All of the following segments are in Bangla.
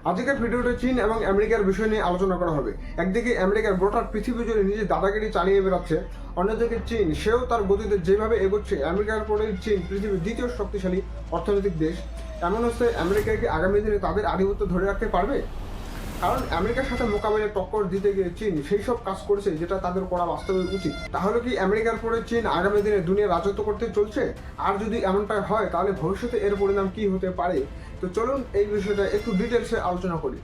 আজকের ভিডিওতে চীন এবং আমেরিকার বিষয় নিয়ে আলোচনা করা হবে। একদিকে আমেরিকার গোটা পৃথিবী জুড়ে নিজের দাদাগিরি চালিয়ে বেড়াচ্ছে, অন্যদিকে চীন সেও তার গতিতে যেভাবে এগোচ্ছে, আমেরিকার পরেই চীন পৃথিবীর দ্বিতীয় শক্তিশালী অর্থনৈতিক দেশ। এমন অবস্থায় আমেরিকাকে আগামী দিনে তাদের আধিপত্য ধরে রাখতে পারবে? কারণ আমেরিকার সাথে মোকাবিলায় টক্কর দিতে গিয়ে চীন সেই সব কাজ করেছে যেটা তাদের করা বাস্তবে উচিত। তাহলে কি আমেরিকার পরে চীন আগামী দিনে দুনিয়া রাজত্ব করতে চলছে? আর যদি এমনটা হয় তাহলে ভবিষ্যতে এর পরিণাম কি হতে পারে? তো চলুন এই বিষয়টা একটু ডিটেলসে আলোচনা করি।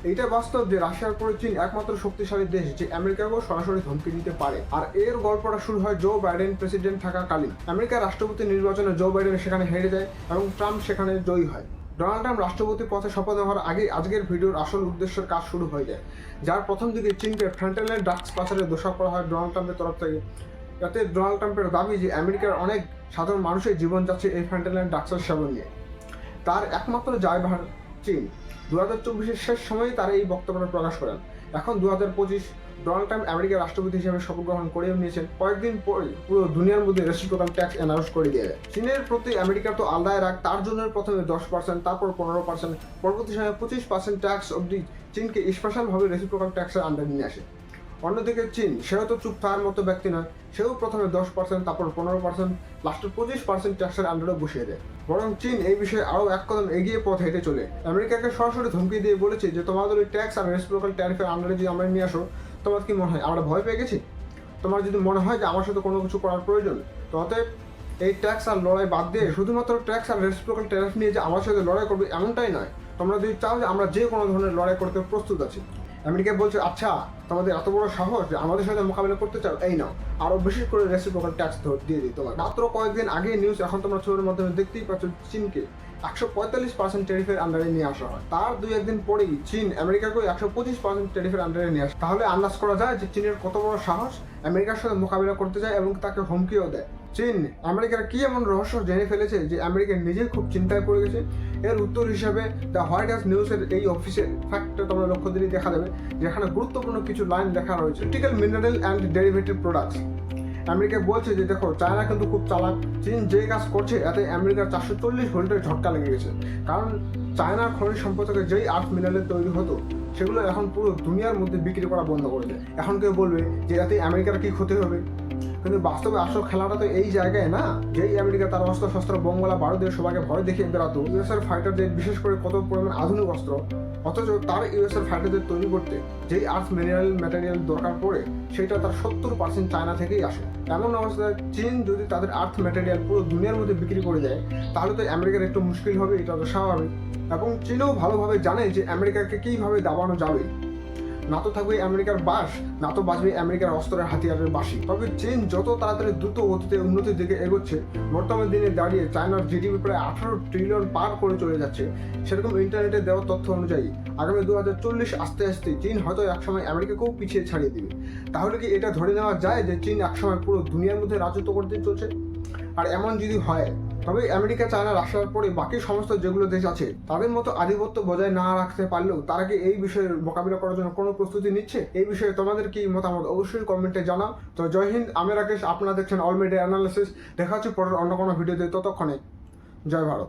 এইটা বাস্তব যে রাশিয়ার পরে চীন একমাত্র শক্তিশালী দেশ যে আমেরিকাকেও সরাসরি ধমকি দিতে পারে। আর এর গল্পটা শুরু হয় জো বাইডেন প্রেসিডেন্ট থাকাকালীন। আমেরিকার রাষ্ট্রপতি নির্বাচনে জো বাইডেন সেখানে হেরে যায় এবং ট্রাম্প সেখানে জয়ী হয়। ডোনাল্ড ট্রাম্প রাষ্ট্রপতি পদে শপথ নেওয়ার আগে আজকের ভিডিওর আসল উদ্দেশ্যের কাজ শুরু হয়ে যায়, যার প্রথম দিকে চীনকে ফ্যান্টানিল ড্রাগস পাচারে দোষারোপ করা হয় ডোনাল্ড ট্রাম্পের তরফ থেকে। যাতে ডোনাল্ড ট্রাম্পের দাবি যে আমেরিকার অনেক সাধারণ মানুষের জীবন যাচ্ছে এই ফ্যান্টানিল ড্রাগসের সেবন নিয়ে। তার একমাত্র দায়ভার চীন। 2024-এর শেষ সময়ে তারা এই বক্তব্যটা প্রকাশ করেন। এখন 2025, ডোনাল্ড ট্রাম্প আমেরিকার রাষ্ট্রপতি হিসেবে শপথ গ্রহণ করেও নিয়েছেন। কয়েকদিন পরে পুরো দুনিয়ার মধ্যে রেসিপ্রোকাল ট্যাক্স অ্যানাউন্স করে দিয়ে দেয়। চীনের প্রতি আমেরিকার তো আলাদাই রাখ, তার জন্য প্রথমে 10%, তারপর 15%, পরবর্তী সময়ে 25% ট্যাক্স অবধি চীনকে স্পেশালভাবে রেসিপ্রোকাল ট্যাক্সের আন্ডারে নিয়ে আসে। অন্যদিকে চীন সেও তো চুপ থাকার মতো ব্যক্তি নয়, সেও প্রথমে 10%, তারপর 15%, লাস্টের 25% ট্যাক্সের আন্ডারে বসিয়ে দেয়। বরং চীন এই বিষয়ে আরও এক কদম এগিয়ে পথ হেঁটে চলে আমেরিকাকে সরাসরি ধমকি দিয়ে বলেছে যে তোমাদের ওই ট্যাক্স আর রেসিপ্রোকাল ট্যারিফের আন্ডারে যদি আমরা নিয়ে আসো, তোমার কি মনে হয় আমরা ভয় পেয়ে গেছি? তোমার যদি মনে হয় যে আমার সাথে কোনো কিছু করার প্রয়োজন, তো অতএব এই ট্যাক্স আর লড়াই বাদ দিয়ে শুধুমাত্র ট্যাক্স আর রেসিপ্রোকাল ট্যারিফ নিয়ে যে আমার সাথে লড়াই করবে এমনটাই নয়। তোমরা যদি চাও যে আমরা যে কোনো ধরনের লড়াই করতে প্রস্তুত আছি। আমেরিকা বলছে আচ্ছা, তোমাদের এত বড় সাহস যে আমাদের সাথে মোকাবিলা করতে চাও, এই নাও আরও বেশি করে রেসিপ্রোকাল ট্যাক্স দিয়ে দিই তোমার। মাত্র কয়েকদিন আগে নিউজ, এখন তোমরা ছবির মাধ্যমে দেখতেই পাচ্ছ, চীনকে 145% ট্যারিফের আন্ডারে নিয়ে আসা হয়। তার 2-1 দিন পরেই চীন আমেরিকাকে 125% ট্যারিফের আন্ডারে নিয়ে আসে। তাহলে আন্দাজ করা যায় যে চীনের কত বড় সাহস আমেরিকার সাথে মোকাবিলা করতে যায় এবং তাকে হুমকিও দেয়। চীন আমেরিকার কি এমন রহস্য জেনে ফেলেছে যে আমেরিকা নিজে খুব চিন্তায় পড়ে গেছে? এর উত্তর হিসাবে দ্য হোয়াইট হাউস নিউজের এই অফিসের ফ্যাক্টটা তোমরা লক্ষ্য দিলেই দেখা যাবে, যেখানে গুরুত্বপূর্ণ কিছু লাইন লেখা রয়েছে। Critical mineral and derivative products. America বলছে যে দেখো, চায়না কিন্তু খুব চালাক। চীন যে কাজ করছে এতে আমেরিকার 440 ভোল্টের ঝটকা লেগে গেছে। কারণ চায়নার খনিজ সম্পদ থেকে যেই আর্থ মিনারেল তৈরি হতো সেগুলো এখন পুরো দুনিয়ার মধ্যে বিক্রি করা বন্ধ করে দেয়। এখন কেউ বলবে যে এতে আমেরিকার কি ক্ষতি হবে? কিন্তু বাস্তবে আসল খেলাটা তো এই জায়গায় না, যেই আমেরিকা তার অস্ত্র শস্ত্র বোমা বারুদ দিয়ে সবাইকে ভয় দেখিয়ে বেড়াতো, ইউএসএর ফাইটারদের বিশেষ করে কত পরিমাণ আধুনিক অস্ত্র, অথচ তার ইউএসএর ফাইটারদের তৈরি করতে যেই আর্থ ম্যাটেরিয়াল দরকার পড়ে সেটা তার 70% চায়না থেকেই আসে। এমন অবস্থায় চীন যদি তাদের আর্থ ম্যাটেরিয়াল পুরো দুনিয়ার মধ্যে বিক্রি করে দেয় তাহলে তো আমেরিকার একটু মুশকিল হবে, এটা তো স্বাভাবিক। এবং চীনও ভালোভাবে জানে যে আমেরিকাকে কীভাবে দাবানো যাবে। না তো থাকবে আমেরিকার বাস, না তো বাজবে আমেরিকার অস্ত্রের হাতিয়ারের বাঁশি। তবে চীন যত তাড়াতাড়ি দ্রুত গতিতে উন্নতির দিকে এগোচ্ছে, বর্তমান দিনে দাঁড়িয়ে চায়নার জিডিপি প্রায় 18 ট্রিলিয়ন পার করে চলে যাচ্ছে। সেরকম ইন্টারনেটে দেওয়া তথ্য অনুযায়ী আগামী 2040 আসতে আসতে চীন হয়তো একসময় আমেরিকাকেও পিছিয়ে ছাড়িয়ে দিবে। তাহলে কি এটা ধরে নেওয়া যায় যে চীন একসময় পুরো দুনিয়ার মধ্যে রাজত্ব করতে চলছে? আর এমন যদি হয় তবে আমেরিকা, চায়না, রাশিয়ার পরে বাকি সমস্ত যেগুলো দেশ আছে তাদের মতো আধিপত্য বজায় না রাখতে পারলেও তারা কি এই বিষয়ের মোকাবিলা করার জন্য কোনো প্রস্তুতি নিচ্ছে? এই বিষয়ে তোমাদের কি মতামত অবশ্যই কমেন্টে জানাও। তো জয় হিন্দ, আমি রাকেশ, আপনারা দেখছেন অল মিডিয়া অ্যানালিসিস। দেখা হচ্ছে পরের অন্য কোনো ভিডিওতে, ততক্ষণে জয় ভারত।